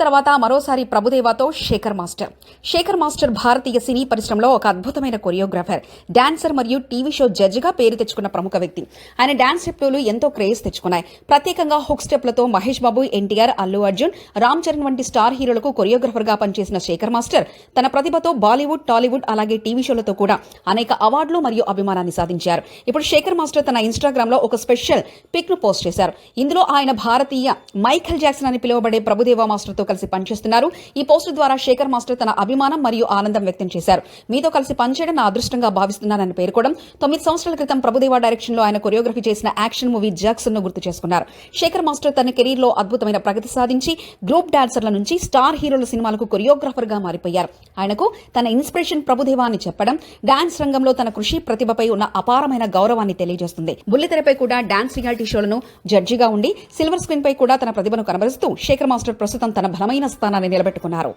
తర్వాత మరోసారి ప్రభుదేవాతో శేఖర్ మాస్టర్ భారతీయ సినీ పరిశ్రమలో ఒక అద్భుతమైన కొరియోగ్రాఫర్, డాన్సర్ మరియు టీవీ షో జడ్జిగా పేరు తెచ్చుకున్న ప్రముఖ వ్యక్తి. ఆయన డాన్స్ స్టెప్లు ఎంతో క్రేజ్ తెచ్చుకున్నాయి. ప్రత్యేకంగా హుక్ స్టెప్లతో మహేష్ బాబు, ఎన్టీఆర్, అల్లు అర్జున్, రామ్ చరణ్ వంటి స్టార్ హీరోలకు కొరియోగ్రాఫర్ గా పనిచేసిన శేఖర్ మాస్టర్ తన ప్రతిభతో బాలీవుడ్, టాలీవుడ్ అలాగే టీవీ షోలతో కూడా అనేక అవార్డులు మరియు అభిమానాన్ని సాధించారు. ఇప్పుడు శేఖర్ మాస్టర్ తన ఇన్స్టాగ్రామ్ లో ఒక స్పెషల్ పిక్ ను పోస్ట్ చేశారు. ఇందులో ఆయన భారతీయ మైఖేల్ జాక్సన్ అని పిలువబడే ప్రభుదేవా మాస్టర్ తో కలిసి పనిచేస్తున్నారు. ఈ పోస్ట్ ద్వారా శేఖర్ మాస్టర్ తన అభిమానం మరియు ఆనందం వ్యక్తం చేశారు. మీతో కలిసి పనిచేయడం నా అదృష్టంగా భావిస్తున్నానని పేర్కొనడం. 9 సంవత్సరాల క్రితం ప్రభుదేవా డైరెక్షన్ లో ఆయన కొరియోగ్రఫీ చేసిన యాక్షన్ మూవీ జాక్సన్ ను గుర్తు చేసుకున్నారు. శేఖర్ మాస్టర్ తన కెరీర్ లో అద్భుతమైన ప్రగతి సాధించి గ్రూప్ డాన్సర్ల నుంచి స్టార్ హీరోల సినిమాలకు కొరియోగ్రాఫర్ గా మారిపోయారు. ఆయనకు తన ఇన్స్పిరేషన్ ప్రభుదేవా అని చెప్పడం డాన్స్ రంగంలో తన కృషి, ప్రతిభపై ఉన్న అపారమైన గౌరవాన్ని తెలియజేస్తుంది. బుల్లితెరపై కూడా డాన్స్ రియాలిటీ షోలను జడ్జిగా ఉండి సిల్వర్ స్క్రీన్ పై కూడా తన ప్రతిభను కనబరుస్తూ శేఖర్ మాస్టర్ ప్రస్తుతం తన బలమైన స్థానాన్ని నిలబెట్టుకున్నారు.